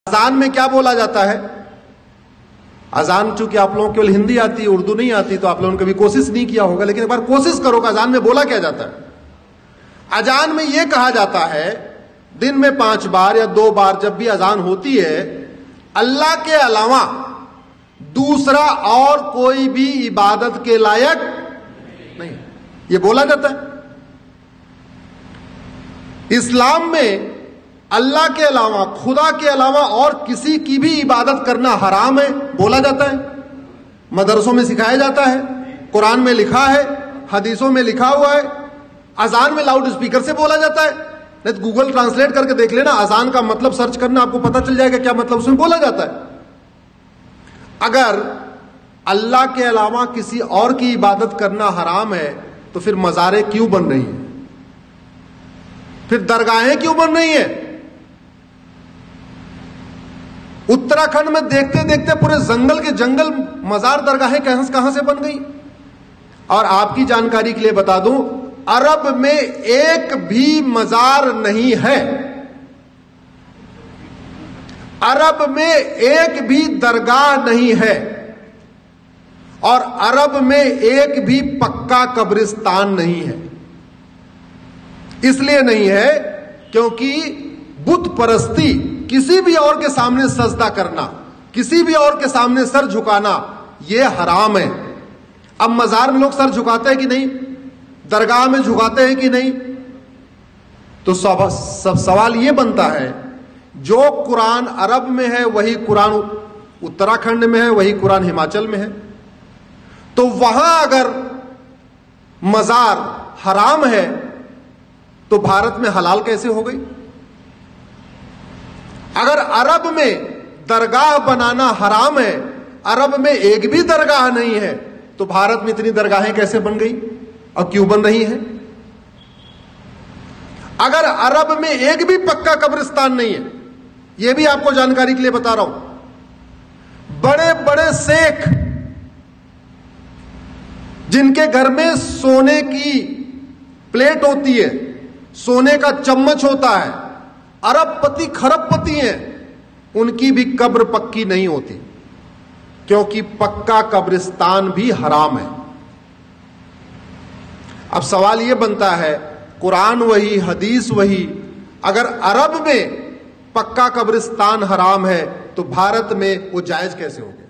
اذان میں کیا بولا جاتا ہے؟ اذان چونکہ آپ لوگوں کو ہندی آتی ہے، اردو نہیں آتی، تو آپ لوگوں نے کبھی کوشش نہیں کیا ہوگا، لیکن ایک بار کوشش کرو کہ اذان میں بولا کیا جاتا ہے۔ اذان میں یہ کہا جاتا ہے دن میں 5 بار یا 2 بار جب بھی اذان ہوتی ہے، اللہ کے علاوہ دوسرا اور کوئی بھی عبادت کے لائق نہیں، یہ بولا جاتا ہے۔ اسلام میں اللہ کے علاوہ، خدا کے علاوہ اور کسی کی بھی عبادت کرنا حرام ہے، بولا جاتا ہے، مدرسوں میں سکھایا جاتا ہے، قرآن میں لکھا ہے، حدیثوں میں لکھا ہوا ہے۔ اذان میں لاؤڈ اسپیکر سے بولا جاتا ہے، نہیں تو گوگل ٹرانسلیٹ کر کے دیکھ لینا، اذان کا مطلب سرچ کرنا، آپ کو پتہ چل جائے گا کیا مطلب اس میں بولا جاتا ہے۔ اگر اللہ کے علاوہ کسی اور کی عبادت کرنا حرام ہے تو پھر مزاریں کیوں بن رہی ہیں؟ پھر درگاہیں کیوں بن رہی ہیں؟ اتراکھنڈ میں دیکھتے دیکھتے پورے جنگل کے جنگل مزار درگاہیں کہاں سے بن گئی؟ اور آپ کی جانکاری کے لیے بتا دوں، عرب میں ایک بھی مزار نہیں ہے، عرب میں ایک بھی درگاہ نہیں ہے، اور عرب میں ایک بھی پکا قبرستان نہیں ہے۔ اس لیے نہیں ہے کیونکہ بت پرستی، کسی بھی اور کے سامنے سجدہ کرنا، کسی بھی اور کے سامنے سر جھکانا، یہ حرام ہے۔ اب مزار میں لوگ سر جھکاتے ہیں کہ نہیں؟ درگاہ میں جھکاتے ہیں کہ نہیں؟ تو سب سوال یہ بنتا ہے، جو قرآن عرب میں ہے وہی قرآن اتراکھنڈ میں ہے، وہی قرآن ہماچل میں ہے، تو وہاں اگر مزار حرام ہے تو بھارت میں حلال کیسے ہو گئی؟ اگر عرب میں درگاہ بنانا حرام ہے، عرب میں ایک بھی درگاہ نہیں ہے، تو بھارت میں اتنی درگاہیں کیسے بن گئی اور کیوں بن رہی ہیں؟ اگر عرب میں ایک بھی پکا قبرستان نہیں ہے، یہ بھی آپ کو جانکاری کے لیے بتا رہا ہوں، بڑے بڑے شیخ جن کے گھر میں سونے کی پلیٹ ہوتی ہے، سونے کا چمچ ہوتا ہے، ارب پتی کھرب پتی ہیں، ان کی بھی قبر پکی نہیں ہوتی، کیونکہ پکا قبرستان بھی حرام ہے۔ اب سوال یہ بنتا ہے، قرآن وہی، حدیث وہی، اگر عرب میں پکا قبرستان حرام ہے تو بھارت میں وہ جائز کیسے ہو گیا؟